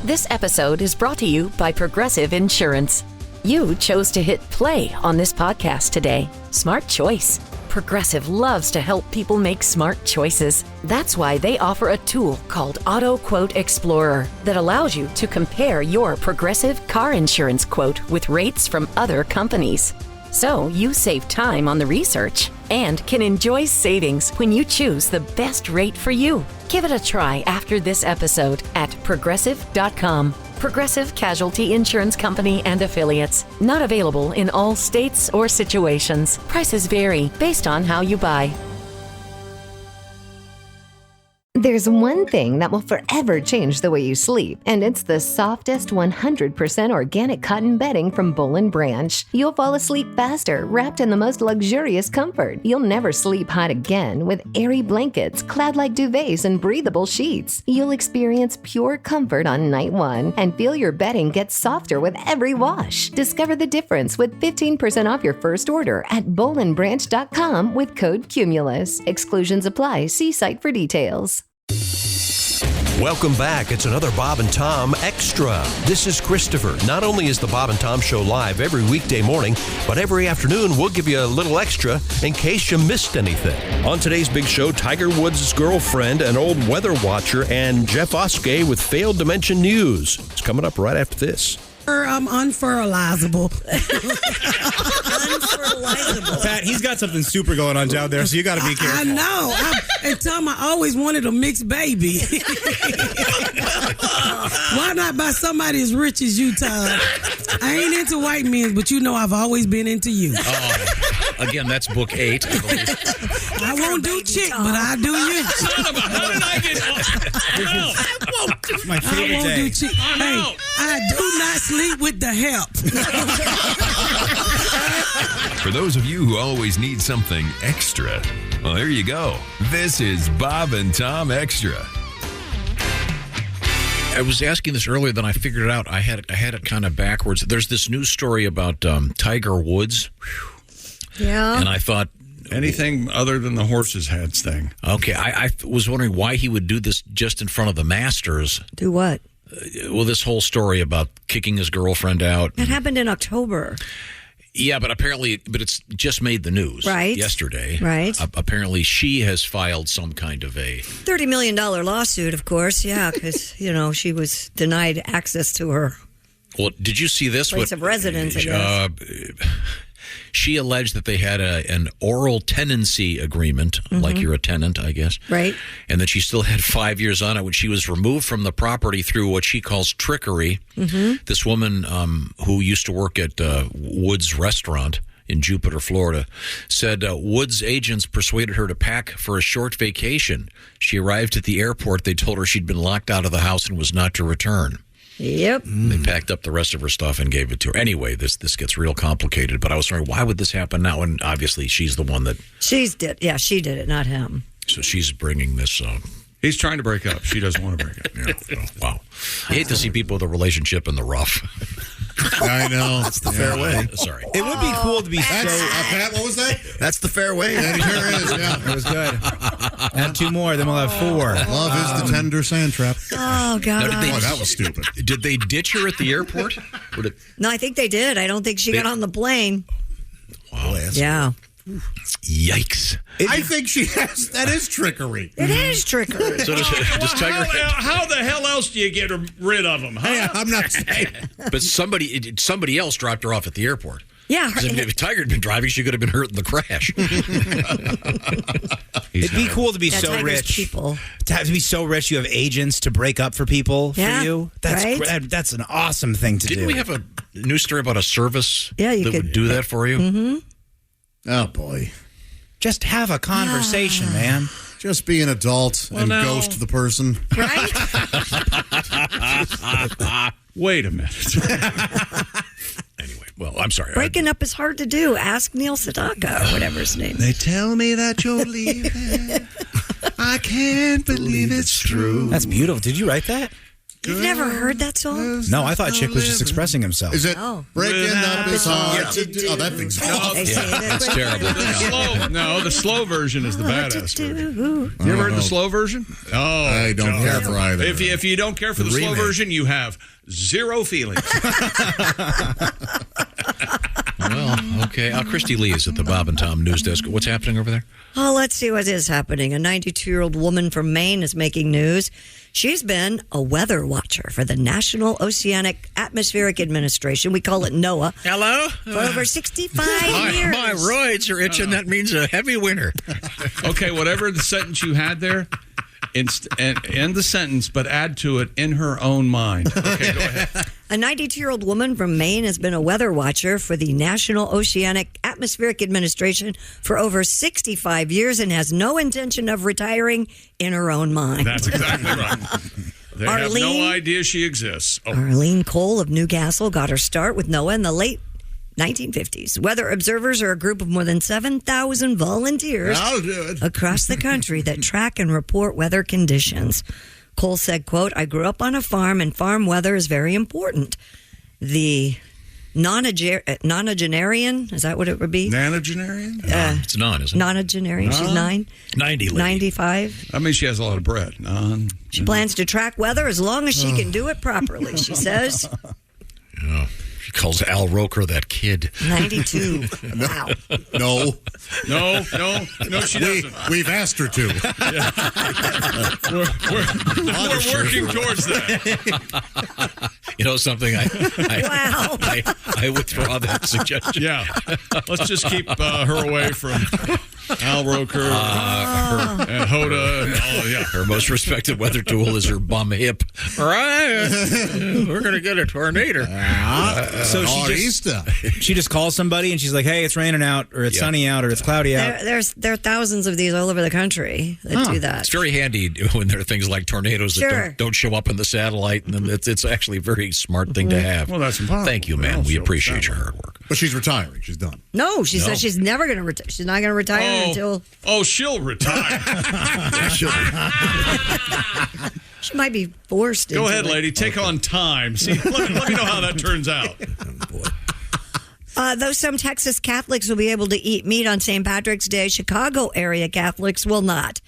This episode is brought to you by Progressive Insurance. You chose to hit play on this podcast today. Smart choice. Progressive loves to help people make smart choices. That's why they offer a tool called Auto Quote Explorer that allows you to compare your Progressive car insurance quote with rates from other companies. So you save time on the research and can enjoy savings when you choose the best rate for you. Give it a try after this episode at Progressive.com. Progressive Casualty Insurance Company and Affiliates. Not available in all states or situations. Prices vary based on how you buy. There's one thing that will forever change the way you sleep, and it's the softest 100% organic cotton bedding from Boll & Branch. You'll fall asleep faster, wrapped in the most luxurious comfort. You'll never sleep hot again with airy blankets, cloud-like duvets, and breathable sheets. You'll experience pure comfort on night one and feel your bedding get softer with every wash. Discover the difference with 15% off your first order at bollandbranch.com with code CUMULUS. Exclusions apply. See site for details. Welcome back. It's another Bob and Tom Extra. This is Christopher. Not only is the Bob and Tom Show live every weekday morning, but every afternoon we'll give you a little extra in case you missed anything. On today's big show, Tiger Woods' girlfriend, an old weather watcher, and Jeff Oskay with failed to mention news. It's coming up right after this. I'm unfertilizable. Unfertilizable. Pat, he's got something super going on down there, so you got to be careful. I know. And Tom, I always wanted a mixed baby. Why not by somebody as rich as you, Tom? I ain't into white men, but you know I've always been into you. Again, that's book 8. I won't do chick, but I do you. Son of a, how did I get on? I won't do chick. Hey, I do not sleep with the help. For those of you who always need something extra, well, there you go. This is Bob and Tom Extra. I was asking this earlier, then I figured it out. I had it kind of backwards. There's this news story about Tiger Woods. Yeah. And I thought... Anything other than the horse's heads thing. Okay, I was wondering why he would do this just in front of the Masters. Do what? Well, this whole story about kicking his girlfriend out. That happened in October. Yeah, but it's just made the news yesterday. Right. Apparently, she has filed some kind of a $30 million lawsuit, of course. Yeah, because, she was denied access to her Well, did you see this? place of residence, I guess. She alleged that they had an oral tenancy agreement, like you're a tenant, I guess. Right. And that she still had 5 years on it when she was removed from the property through what she calls trickery. This woman who used to work at Woods Restaurant in Jupiter, Florida, said Woods agents persuaded her to pack for a short vacation. She arrived at the airport. They told her she'd been locked out of the house and was not to return. Yep. They packed up the rest of her stuff and gave it to her. Anyway, this gets real complicated, but I was wondering, why would this happen now? And obviously, she's the one that... She did it, not him. So she's bringing this... He's trying to break up. She doesn't want to break up. Yeah, wow. I hate to see people with a relationship in the rough. I know. That's the fair way. Sorry. It would be cool to be Pat, what was that? That's the fair way. That sure is, yeah. It was good. And 2 more, then we'll have 4. Love is the tender sand trap. Oh, God. That was stupid. Did they ditch her at the airport? No, I think they did. I don't think she got on the plane. Wow. Yeah. Yikes. I think that is trickery. It is trickery. So does Tiger... How the hell else do you get rid of them? Huh? Yeah, I'm not saying. But somebody else dropped her off at the airport. Yeah. If Tiger had been driving, she could have been hurt in the crash. It'd be cool to be That's so Tiger's rich. people. To be so rich, you have agents to break up for people for you. That's right? That's an awesome thing to do. Didn't we have a news story about a service that would do that for you? Mm-hmm. Oh, boy. Just have a conversation, man. Just be an adult and ghost the person. Right? Wait a minute. Anyway, well, I'm sorry. Breaking up is hard to do. Ask Neil Sedaka or whatever his name is. They tell me that you're leaving. I can't believe it's true. That's beautiful. Did you write that? You've never heard that song? No, I thought Chick was just expressing himself. Is it breaking up his heart? Yeah. Oh, that thing's That's terrible. The slow version is the badass version. You ever heard the slow version? Oh, I don't care for either. If you don't care for the slow version, you have zero feelings. Well, okay. Christy Lee is at the Bob and Tom News Desk. What's happening over there? Oh, let's see what is happening. A 92-year-old woman from Maine is making news. She's been a weather watcher for the National Oceanic Atmospheric Administration. We call it NOAA. Hello? For over 65 years. My roids are itching. That means a heavy winter. Okay, whatever the sentence you had there, end the sentence, but add to it in her own mind. Okay, go ahead. A 92-year-old woman from Maine has been a weather watcher for the National Oceanic Atmospheric Administration for over 65 years and has no intention of retiring in her own mind. That's exactly right. They have no idea she exists. Oh. Arlene Cole of Newcastle got her start with NOAA in the late 1950s. Weather observers are a group of more than 7,000 volunteers across the country that track and report weather conditions. Cole said, quote, "I grew up on a farm and farm weather is very important. The nonagenarian, is that what it would be? Nonagenarian? It's non, isn't it? Nonagenarian. She's 90 lady. 95. I mean, she has a lot of bread. She plans to track weather as long as she can do it properly, she says. Yeah. She calls Al Roker that kid. 92. Wow. No, she doesn't. We've asked her to. We're working towards that. You know something? Wow. I withdraw that suggestion. Yeah. Let's just keep her away from Al Roker and Hoda. And Her most respected weather tool is her bum hip. Right. We're going to get a tornado. So she just calls somebody and she's like, "Hey, it's raining out, or it's sunny out, or it's cloudy out." There are thousands of these all over the country that do that. It's very handy when there are things like tornadoes that don't show up in the satellite, and then it's actually a very smart thing to have. Well, that's impossible. Thank you, man. We appreciate your hard work. But she's retiring. She's done. No, she says she's never going to retire. She's not going to retire until... Oh, she'll retire. She might be forced Go ahead, lady. Take on time. See, let me know how that turns out. Though some Texas Catholics will be able to eat meat on St. Patrick's Day, Chicago area Catholics will not.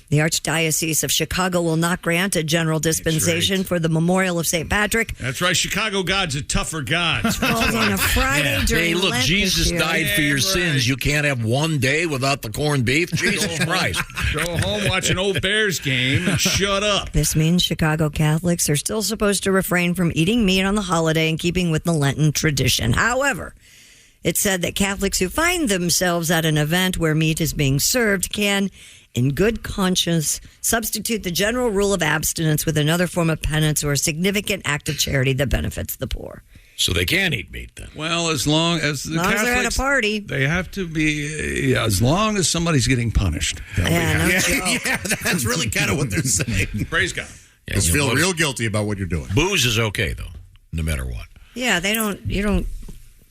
The Archdiocese of Chicago will not grant a general dispensation for the memorial of St. Patrick. That's right. Chicago God's a tougher God. It falls on a Friday during Hey, look, Lent Jesus died for your sins. You can't have one day without the corned beef. Jesus Christ. Go home, watch an old Bears game, and shut up. This means Chicago Catholics are still supposed to refrain from eating meat on the holiday in keeping with the Lenten tradition. However, it said that Catholics who find themselves at an event where meat is being served can, in good conscience, substitute the general rule of abstinence with another form of penance or a significant act of charity that benefits the poor. So they can eat meat then? Well, as long as the Catholics, they're at a party. They have to be, as long as somebody's getting punished. That's really kind of what they're saying. Praise God. Yeah, Just feel real guilty about what you're doing. Booze is okay, though, no matter what. Yeah, you don't,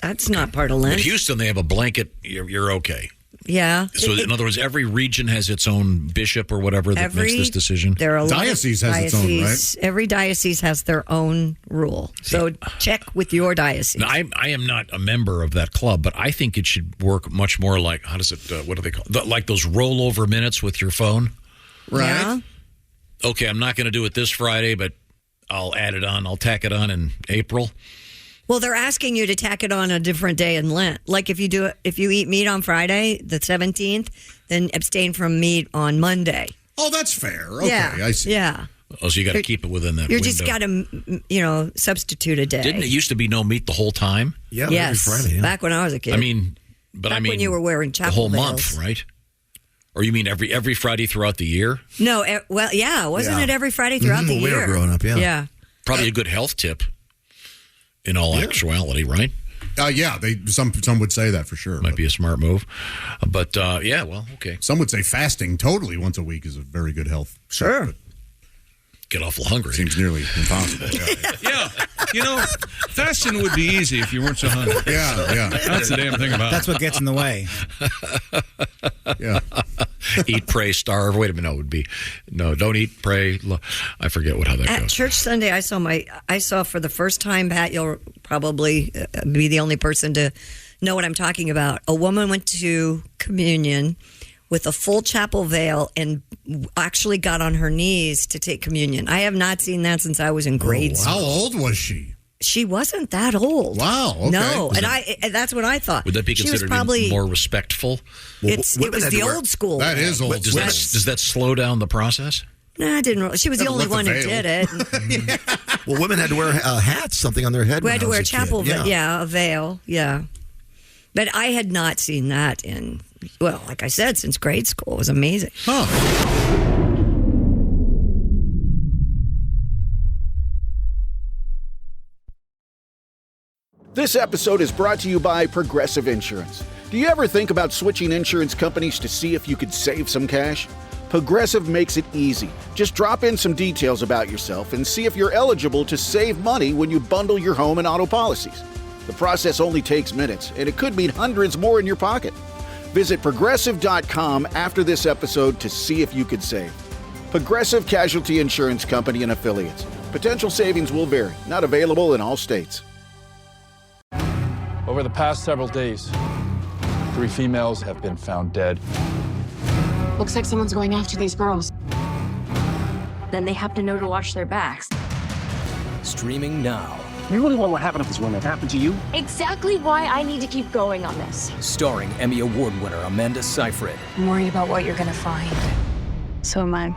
that's not part of Lent. In Houston, they have a blanket, you're okay. Yeah. So, in other words, every region has its own bishop or whatever that makes this decision. Diocese has its own, right? Every diocese has their own rule. So check with your diocese. Now, I am not a member of that club, but I think it should work much more like, how does it, what do they call it? Like those rollover minutes with your phone. Right. Yeah. Okay, I'm not going to do it this Friday, but I'll add it on. I'll tack it on in April. Well, they're asking you to tack it on a different day in Lent. Like if you eat meat on Friday, the 17th, then abstain from meat on Monday. Oh, that's fair. Okay, I see. Yeah. Oh, so you got to keep it within that You window. just got to, substitute a day. Didn't it used to be no meat the whole time? Yeah, yes. every Friday. Yeah. Back when I was a kid. I mean, when you were wearing chapel the whole veils. month, right? Or you mean every Friday throughout the year? No, wasn't it every Friday throughout the year? We were growing up, yeah. Yeah. Probably a good health tip. In all actuality, right? Yeah, some would say that for sure. Might be a smart move. But, okay. Some would say fasting totally once a week is a very good health. Sure. get awful hungry. Seems nearly impossible. Yeah. Fasting would be easy if you weren't so hungry. Yeah. That's the damn thing about That's what gets in the way. Yeah. Eat, pray, starve. Wait a minute. No, it would be no. Don't eat, pray. I forget how that At goes. church Sunday, I saw for the first time, Pat, you'll probably be the only person to know what I'm talking about. A woman went to communion with a full chapel veil and actually got on her knees to take communion. I have not seen that since I was in grade school. How old was she? She wasn't that old. Wow. Okay. No, and that's what I thought. Would that be She was considered probably more respectful? It was the old school. That is old. Does that slow down the process? No, I didn't really. She was the only one who did it. Well, women had to wear hats, something on their head. We had to wear a kid. chapel, a veil, yeah. But I had not seen that in, well, like I said, since grade school. It was amazing. Huh. This episode is brought to you by Progressive Insurance. Do you ever think about switching insurance companies to see if you could save some cash? Progressive makes it easy. Just drop in some details about yourself and see if you're eligible to save money when you bundle your home and auto policies. The process only takes minutes, and it could mean hundreds more in your pocket. Visit Progressive.com after this episode to see if you could save. Progressive Casualty Insurance Company and Affiliates. Potential savings will vary. Not available in all states. Over the past several days, 3 females have been found dead. Looks like someone's going after these girls. Then they have to know to watch their backs. Streaming now. You really want what happened to this woman happen to you? Exactly why I need to keep going on this. Starring Emmy Award winner Amanda Seyfried. I'm worried about what you're gonna find. So am I.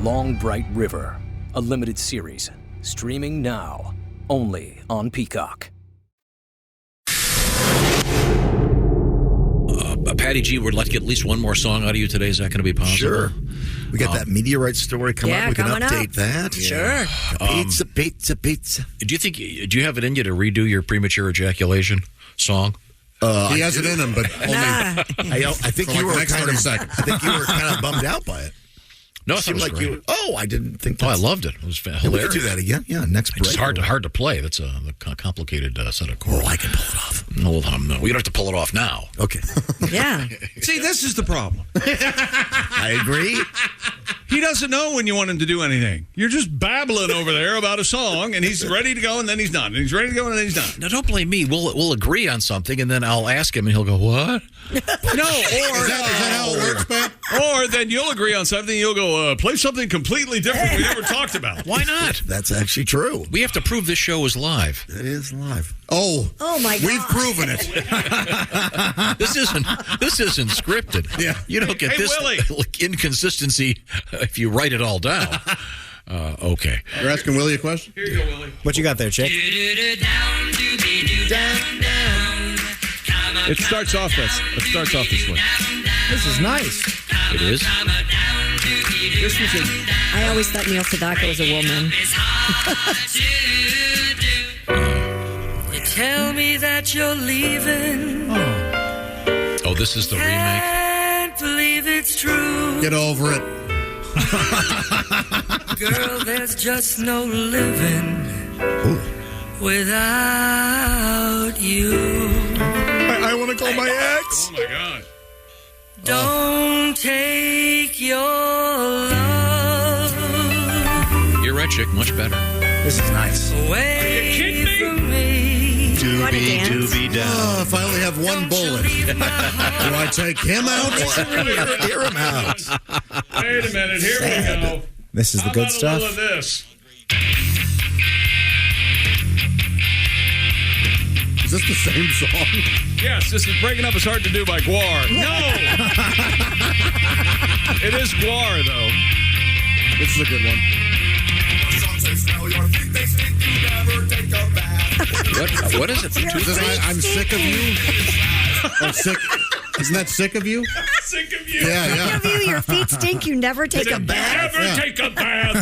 Long Bright River. A limited series. Streaming now. Only on Peacock. Patty G would like to get at least one more song out of you today. Is that going to be possible? Sure. We got that meteorite story coming up. We can update that. Sure. Pizza. Do you have it in you to redo your premature ejaculation song? He has it in him, but only. I think you were kind of. I think you were kind of bummed out by it. No, it seemed like great. you. Oh, I didn't think. I loved it. It was hilarious. We could do that again. Yeah, next break. It's hard to play. That's a complicated set of chords. Oh, I can pull it off. No, we don't have to pull it off now. Okay. Yeah. See, this is the problem. I agree. He doesn't know when you want him to do anything. You're just babbling over there about a song, and he's ready to go, and then he's not. And he's ready to go, and then he's not. Now, don't blame me. We'll agree on something, and then I'll ask him, and he'll go, "What?" No, or is that how it works, man? Or then you'll agree on something, you'll go, play something completely different we never talked about. Why not? That's actually true. We have to prove this show is live. It is live. Oh my God. We've proven it. This isn't scripted. Yeah. You don't get this Willie. inconsistency if you write it all down. Okay. You're asking Willie a question? Here you go, Willie. What you got there, Chick? It starts off this way. This is nice. It is. This was I always thought Neil Sedaka was a woman. You tell me that you're leaving. Oh, this is the remake. Can't believe it's true. Get over it. Girl, there's just no living without you. I want to call my ex. Oh, my God. Don't take your love You're right, Chick. Much better. This is nice. away from me. Doobie da. Oh, if I only have one bullet, do I take him out? Hear him out. Wait a minute. Here we go. This is the good How about stuff. a little of this? Is this the same song? Yes, this is Breaking Up Is Hard to Do by Guar. No! It is Guar, though. This is a good one. What is it? Is this I'm sick of you? Or sick? Isn't that sick of you? Sick of you. Yeah. your feet stink? You never take a bath? Never take a bath.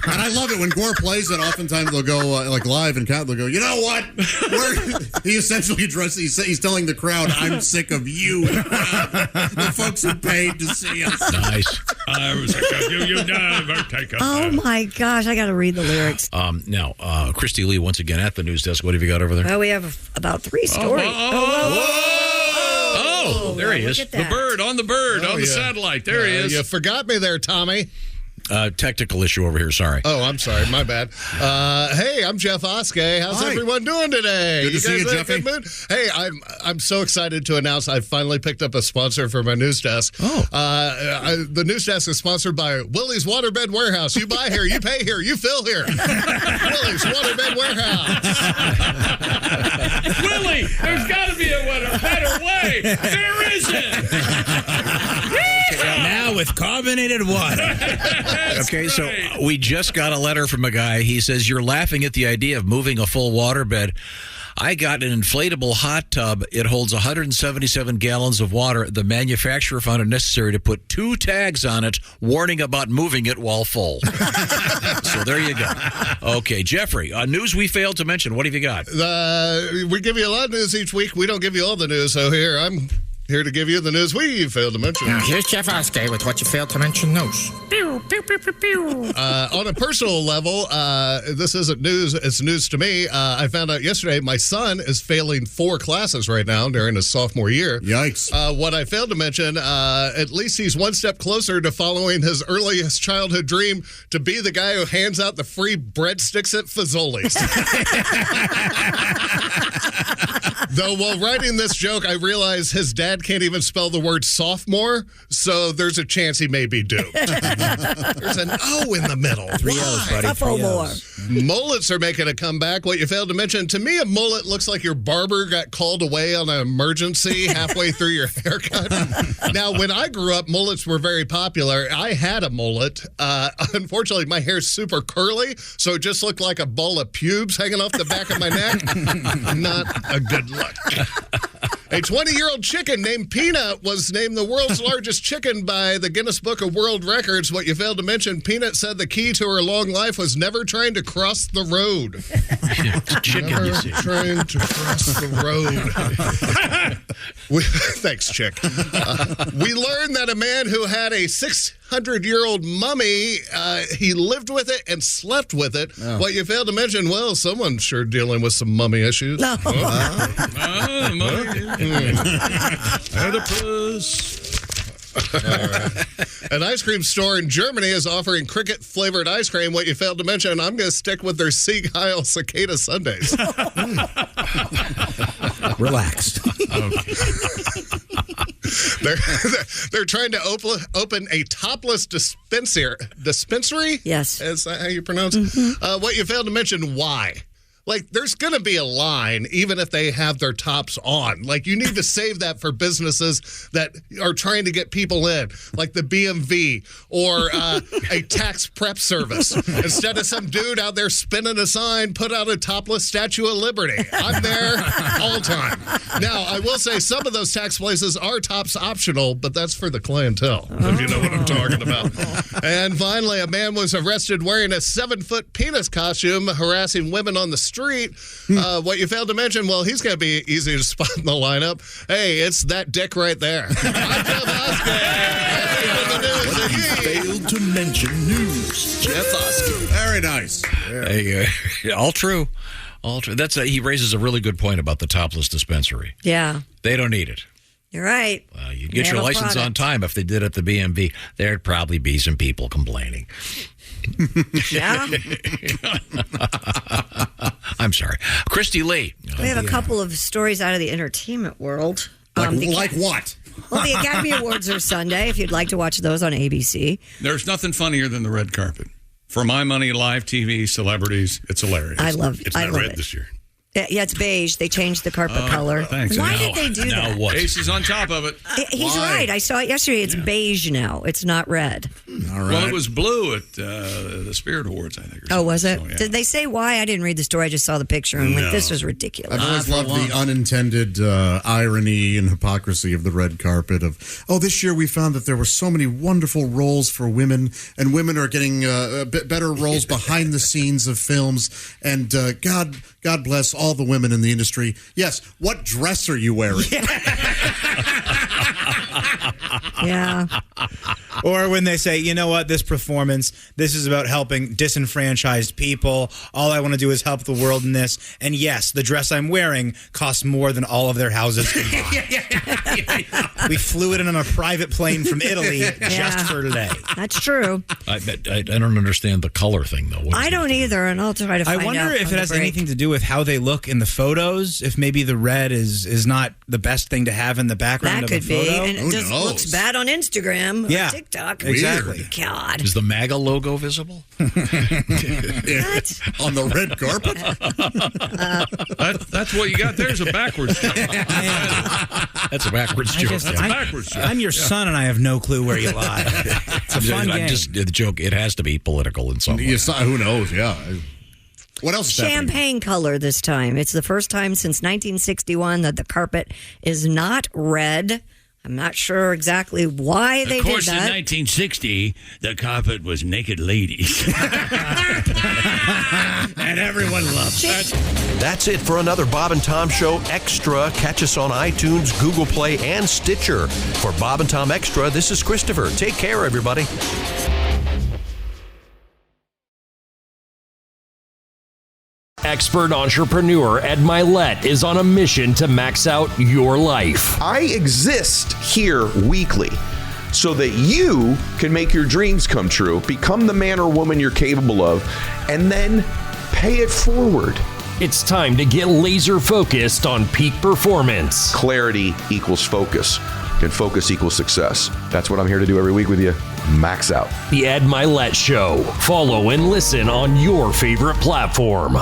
And I love it when Gore plays it. Oftentimes they'll go like live and they'll go, you know what? He essentially he's telling the crowd, I'm sick of you. The folks who paid to see us. Nice. I was sick of you. You never take a bath. Oh my gosh, I got to read the lyrics. Now, Christy Lee, once again at the news desk. What have you got over there? Well, we have about 3 stories. Oh, there he is. The bird on the satellite. There he is. You forgot me there, Tommy. Technical issue over here. Sorry. Oh, I'm sorry. My bad. Hey, I'm Jeff Oskay. How's everyone doing today? Good to see you, Jeffy. Hey, I'm so excited to announce I finally picked up a sponsor for my news desk. Oh. The news desk is sponsored by Willie's Waterbed Warehouse. You buy here, you pay here, you fill here. Willie's Waterbed Warehouse. Willie, there's got to be a better way. There isn't. Now with carbonated water. Okay, so we just got a letter from a guy. He says, you're laughing at the idea of moving a full waterbed. I got an inflatable hot tub. It holds 177 gallons of water. The manufacturer found it necessary to put 2 tags on it, warning about moving it while full. So there you go. Okay, Jeffrey, news we failed to mention. What have you got? We give you a lot of news each week. We don't give you all the news, so I'm here to give you the news we failed to mention. Now, here's Jeff Oskay with what you failed to mention news. On a personal level, this isn't news. It's news to me. I found out yesterday my son is failing 4 classes right now during his sophomore year. Yikes. What I failed to mention, at least he's one step closer to following his earliest childhood dream to be the guy who hands out the free breadsticks at Fazoli's. Though while writing this joke, I realized his dad can't even spell the word sophomore, so there's a chance he may be due. There's an O in the middle. 3 O's, buddy. Sophomore. Mullets are making a comeback. What you failed to mention, to me, a mullet looks like your barber got called away on an emergency halfway through your haircut. Now, when I grew up, mullets were very popular. I had a mullet. Unfortunately, my hair's super curly, so it just looked like a ball of pubes hanging off the back of my neck. Not a good look. A 20-year-old chicken named Peanut was named the world's largest chicken by the Guinness Book of World Records. What you failed to mention, Peanut said the key to her long life was never trying to cross the road. Chicken, never trying to cross the road. Thanks, Chick. We learned that a man who had a 600-year-old mummy, he lived with it and slept with it. Oh. What you failed to mention, well, someone's sure dealing with some mummy issues. No. Oedipus. An ice cream store in Germany is offering cricket-flavored ice cream. What you failed to mention, I'm going to stick with their Sieg Heil cicada sundaes. Relax. They're trying to open a topless dispensary? Yes. Is that how you pronounce it? Mm-hmm. What you failed to mention, why? Like, there's going to be a line, even if they have their tops on. Like, you need to save that for businesses that are trying to get people in, like the BMV or a tax prep service. Instead of some dude out there spinning a sign, put out a topless Statue of Liberty. I'm there all the time. Now, I will say some of those tax places are tops optional, but that's for the clientele, if you know what I'm talking about. And finally, a man was arrested wearing a 7-foot penis costume, harassing women on the street. What you failed to mention, well, he's going to be easy to spot in the lineup. Hey, it's that dick right there. I'm Jeff Oskay. What you failed to mention news. Jeff Oskay. Very nice. Hey, all true. All true. He raises a really good point about the topless dispensary. Yeah. They don't need it. You're right. You'd get your license on time if they did at the BMV. There'd probably be some people complaining. Yeah. I'm sorry. Christy Lee. We have a couple of stories out of the entertainment world. Like what? Well, the Academy Awards are Sunday, if you'd like to watch those on ABC. There's nothing funnier than the red carpet. For my money, live TV, celebrities, it's hilarious. I love it. It's not red this year. Yeah, it's beige. They changed the carpet color. Thanks. Why did they do that? What? Ace is on top of it. He's right. I saw it yesterday. It's beige now. It's not red. All right. Well, it was blue at the Spirit Awards, I think. Oh, was it? So, yeah. Did they say why? I didn't read the story. I just saw the picture and went, this was ridiculous. I've always loved the unintended irony and hypocrisy of the red carpet of, this year we found that there were so many wonderful roles for women, and women are getting a bit better roles behind the scenes of films, and God bless all the women in the industry. Yes, what dress are you wearing? Yeah. Or when they say, you know what, this performance, this is about helping disenfranchised people. All I want to do is help the world in this. And yes, the dress I'm wearing costs more than all of their houses combined. We flew it in on a private plane from Italy just for today. That's true. I don't understand the color thing, though. I don't either, and I'll try to find out. I wonder if it has anything to do with how they look in the photos, if maybe the red is not the best thing to have in the background that of the photo. That could be, and it just looks bad on Instagram or TikTok. Exactly. God. Is the MAGA logo visible? On the red carpet? That's what you got. There's a backwards joke. That's a backwards joke. That's a backwards joke. I'm your son, and I have no clue where you lie. It's a fun game. The joke, it has to be political in some way. Who knows? Yeah. What else is Champagne color this time. It's the first time since 1961 that the carpet is not red. I'm not sure exactly why they did that. Of course, in 1960, the carpet was naked ladies. And everyone loves it. That's it for another Bob and Tom Show Extra. Catch us on iTunes, Google Play, and Stitcher. For Bob and Tom Extra, this is Christopher. Take care, everybody. Expert entrepreneur Ed Milet is on a mission to max out your life. I exist here weekly so that you can make your dreams come true, become the man or woman you're capable of, and then pay it forward. It's time to get laser focused on peak performance. Clarity equals focus, and focus equals success. That's what I'm here to do every week with you. Max out. The Ed Milet Show. Follow and listen on your favorite platform.